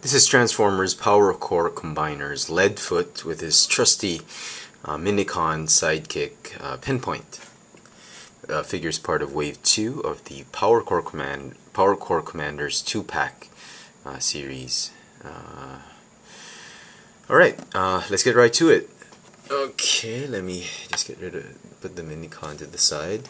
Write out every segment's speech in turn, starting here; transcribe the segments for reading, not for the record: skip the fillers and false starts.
This is Transformers Power Core Combiner's Leadfoot with his trusty Minicon sidekick Pinpoint. Figures part of Wave 2 of the Power Core Commanders 2-pack series. Alright, let's get right to it. Okay, let me just put the Minicon to the side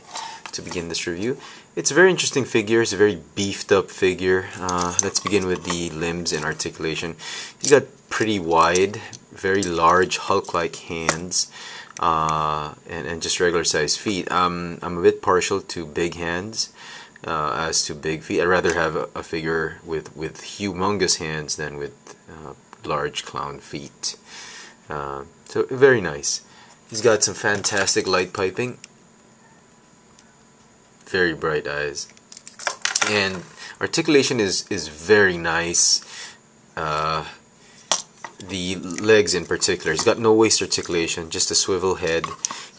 to begin this review. It's a very interesting figure. It's a very beefed up figure. Let's begin with the limbs and articulation. He's got pretty wide, very large Hulk-like hands, and just regular sized feet. I'm a bit partial to big hands as to big feet. I'd rather have a figure with humongous hands than with large clown feet. So very nice. He's got some fantastic light piping. Very bright eyes, and articulation is very nice. The legs in particular, he's got no waist articulation, just a swivel head.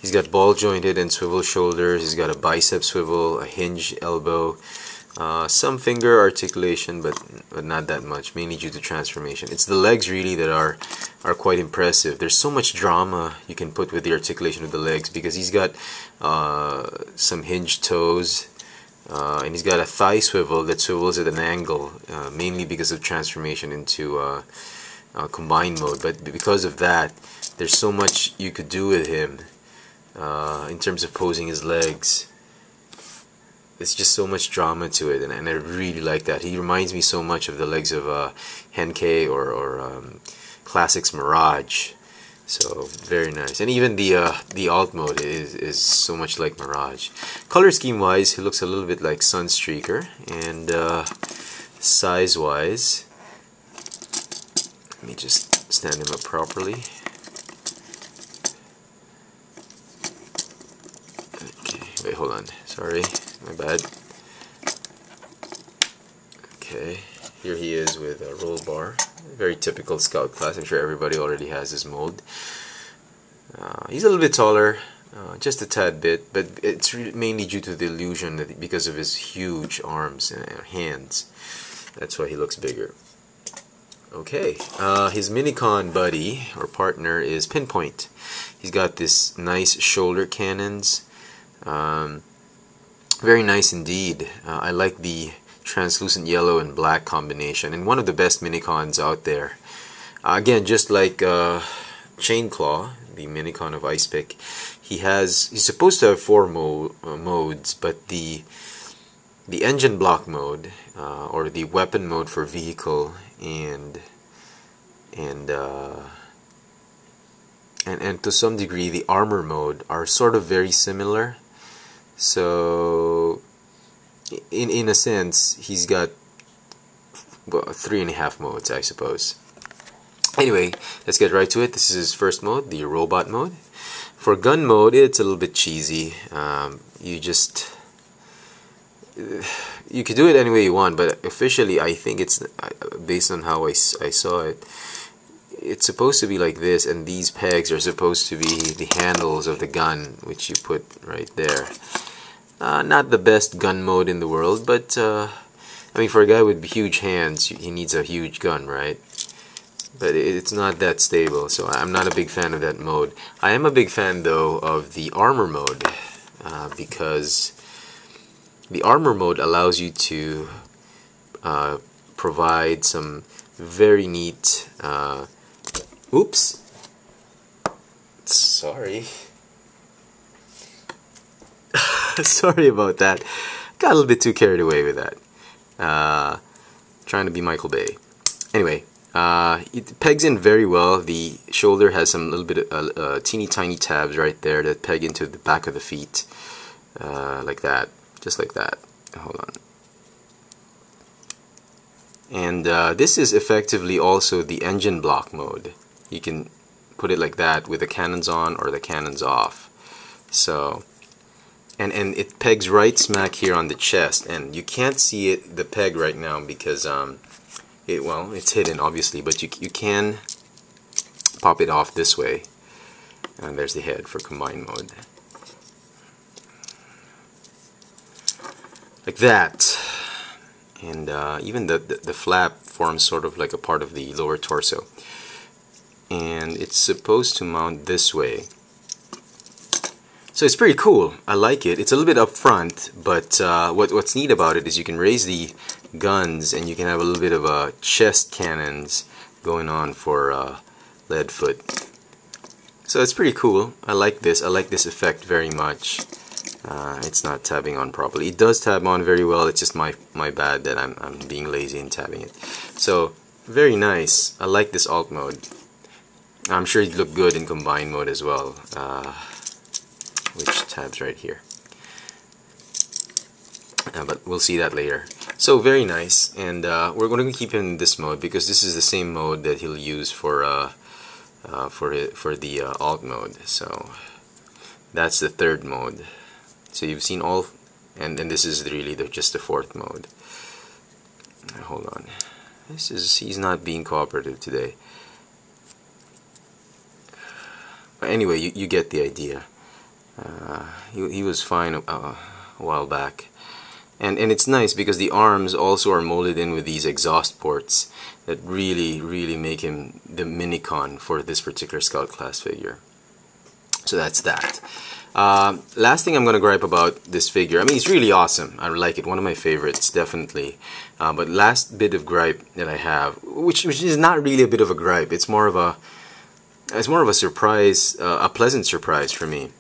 He's got ball jointed and swivel shoulders. He's got a bicep swivel, a hinge elbow, some finger articulation, but not that much, mainly due to transformation. It's the legs really that are quite impressive. There's so much drama you can put with the articulation of the legs, because he's got some hinged toes, and he's got a thigh swivel that swivels at an angle, mainly because of transformation into combined mode. But because of that, there's so much you could do with him in terms of posing his legs. It's just so much drama to it, and I really like that. He reminds me so much of the legs of Henkei or Classics Mirage. So very nice. And even the alt mode is so much like Mirage. Color scheme wise, he looks a little bit like Sunstreaker, and size wise, let me just stand him up properly. Okay, wait, hold on. Sorry, my bad. Okay, here he is with a roll bar. Very typical Scout class. I'm sure everybody already has this mold. He's a little bit taller, just a tad bit, but it's mainly due to the illusion that because of his huge arms and hands. That's why he looks bigger. Okay, his Minicon buddy or partner is Pinpoint. He's got this nice shoulder cannons. Very nice indeed. I like the translucent yellow and black combination, and one of the best Minicons out there. Again, just like Chainclaw, the Minicon of Icepick, he's supposed to have 4 modes, but the engine block mode, or the weapon mode for vehicle, and to some degree the armor mode are sort of very similar. So in a sense, he's got 3.5 modes, I suppose. Anyway, let's get right to it. This is his first mode, the robot mode. For gun mode, it's a little bit cheesy. You could do it any way you want, but officially, I think it's based on how I saw it. It's supposed to be like this, and these pegs are supposed to be the handles of the gun, which you put right there. Not the best gun mode in the world, but I mean, for a guy with huge hands, he needs a huge gun, right? But it's not that stable, so I'm not a big fan of that mode. I am a big fan, though, of the armor mode, because the armor mode allows you to provide some very neat... oops! Sorry. Sorry about that. Got a little bit too carried away with that. Trying to be Michael Bay. Anyway, it pegs in very well. The shoulder has some little bit of teeny tiny tabs right there that peg into the back of the feet, like that, just like that. Hold on. And this is effectively also the engine block mode. You can put it like that with the cannons on or the cannons off. So. And it pegs right smack here on the chest, and you can't see it, the peg right now, because it's hidden obviously, but you can pop it off this way, and there's the head for combined mode, like that. And even the flap forms sort of like a part of the lower torso. And it's supposed to mount this way. So it's pretty cool. I like it. It's a little bit up front, but what's neat about it is you can raise the guns and you can have a little bit of chest cannons going on for Leadfoot. So it's pretty cool. I like this. I like this effect very much. It's not tabbing on properly. It does tab on very well. It's just my bad that I'm being lazy in tabbing it. So very nice. I like this alt mode. I'm sure it'd look good in combined mode as well, which tabs right here. But we'll see that later. So very nice, and we're going to keep him in this mode because this is the same mode that he'll use for the alt mode. So that's the third mode. So you've seen all, and this is really just the fourth mode. Hold on, he's not being cooperative today. But anyway, you get the idea. He was fine a while back. And it's nice because the arms also are molded in with these exhaust ports that really make him the minicon for this particular Scout class figure. So that's that. Last thing I'm going to gripe about this figure, I mean, it's really awesome. I like it. One of my favorites, definitely. But last bit of gripe that I have, which is not really a bit of a gripe. It's more of a surprise, a pleasant surprise for me.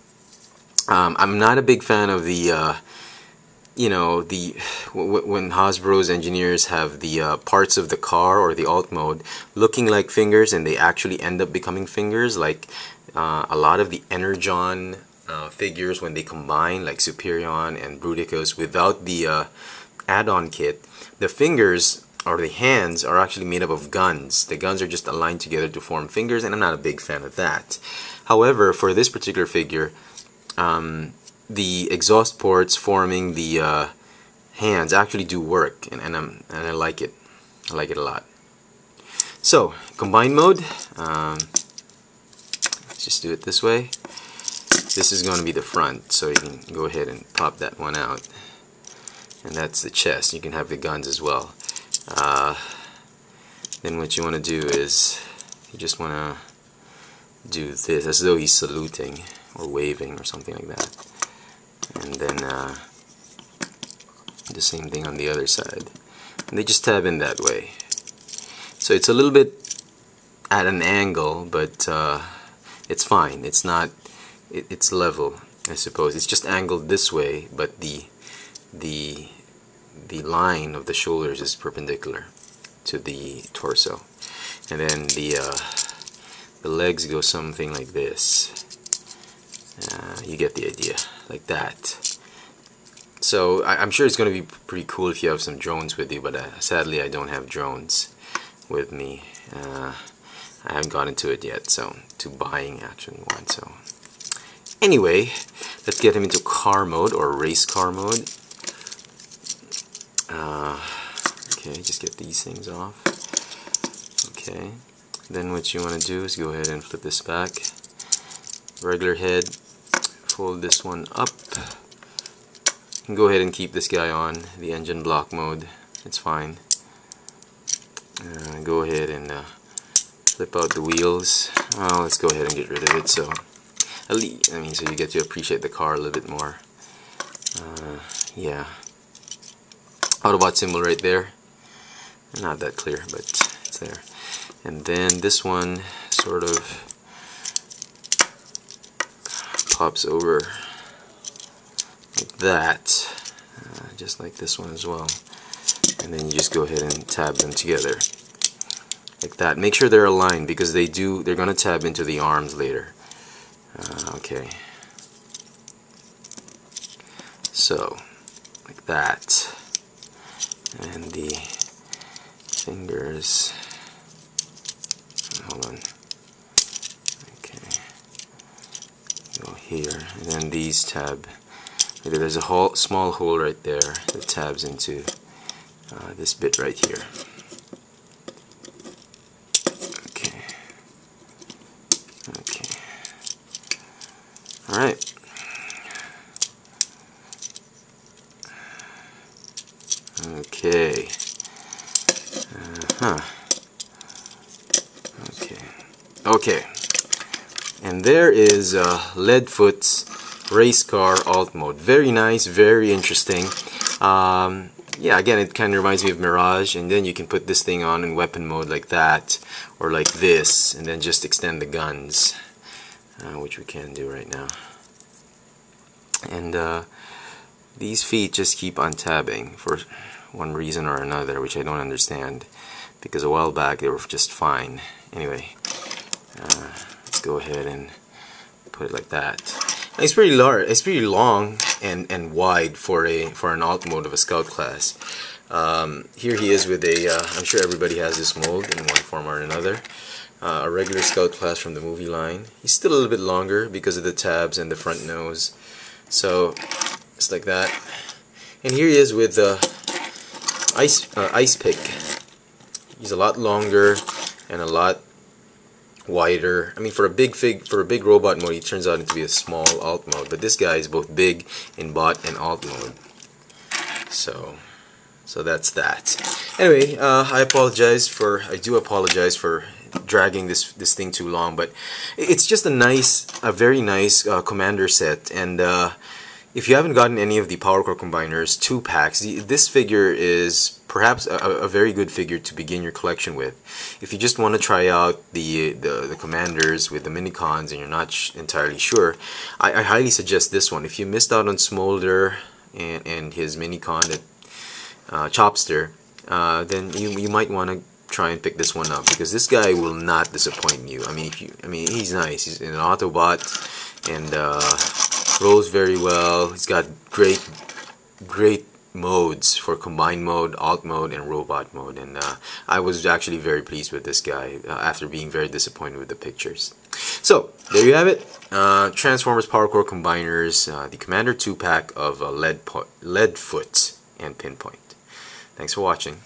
I'm not a big fan of the when Hasbro's engineers have the parts of the car or the alt mode looking like fingers and they actually end up becoming fingers, like a lot of the Energon figures when they combine, like Superion and Bruticus, without the add-on kit, the fingers or the hands are actually made up of guns. The guns are just aligned together to form fingers, and I'm not a big fan of that. However, for this particular figure, the exhaust ports forming the hands actually do work, and I like it. I like it a lot. So combined mode, let's just do it this way. This is going to be the front, so you can go ahead and pop that one out, and that's the chest. You can have the guns as well. Then what you want to do is you just want to do this as though he's saluting or waving or something like that. And then the same thing on the other side. And they just tab in that way. So it's a little bit at an angle, but it's fine. It's not. It's level, I suppose. It's just angled this way, but the line of the shoulders is perpendicular to the torso. And then the legs go something like this. You get the idea, like that. So I'm sure it's going to be pretty cool if you have some drones with you, but sadly I don't have drones with me. I haven't gotten into it yet, so to buying actually one. So anyway, let's get him into car mode or race car mode. Okay, just get these things off. Okay, then what you want to do is go ahead and flip this back. Regular head, fold this one up, and go ahead and keep this guy on the engine block mode. It's fine. Go ahead and flip out the wheels. Well, let's go ahead and get rid of it. So at least, I mean, so you get to appreciate the car a little bit more. Yeah. Autobot symbol right there. Not that clear, but it's there. And then this one sort of pops over like that, just like this one as well. And then you just go ahead and tab them together like that. Make sure they're aligned because they're going to tab into the arms later. Okay. So like that. And the fingers, hold on, okay, go here, and then these tab, there's a small hole right there that tabs into this bit right here. Okay, okay, alright. Okay. Huh. Okay. And there is Leadfoot's race car alt mode. Very nice, very interesting. Yeah, again, it kind of reminds me of Mirage, and then you can put this thing on in weapon mode like that, or like this, and then just extend the guns, which we can do right now. And these feet just keep untabbing for one reason or another, which I don't understand, because a while back they were just fine. Anyway, let's go ahead and put it like that. It's pretty large. It's pretty long and wide for an alt mode of a scout class. Here he is with a. I'm sure everybody has this mold in one form or another. A regular scout class from the movie line. He's still a little bit longer because of the tabs and the front nose. So it's like that. And here he is with the ice pick. He's a lot longer and a lot wider. I mean, for a big robot mode, he turns out to be a small alt mode. But this guy is both big in bot and alt mode. So that's that. Anyway, I do apologize for dragging this thing too long, but it's just a very nice commander set. And if you haven't gotten any of the Power Core Combiners 2-packs, this figure is perhaps a very good figure to begin your collection with. If you just want to try out the commanders with the minicons and you're not entirely sure, I highly suggest this one. If you missed out on Smolder and his minicon at Chopster, then you might want to try and pick this one up, because this guy will not disappoint you. I mean, he's nice. He's an Autobot and rolls very well. He's got great modes for combined mode, alt mode, and robot mode. And I was actually very pleased with this guy after being very disappointed with the pictures. So there you have it. Transformers Power Core Combiners, the Commander 2-pack of Leadfoot and Pinpoint. Thanks for watching.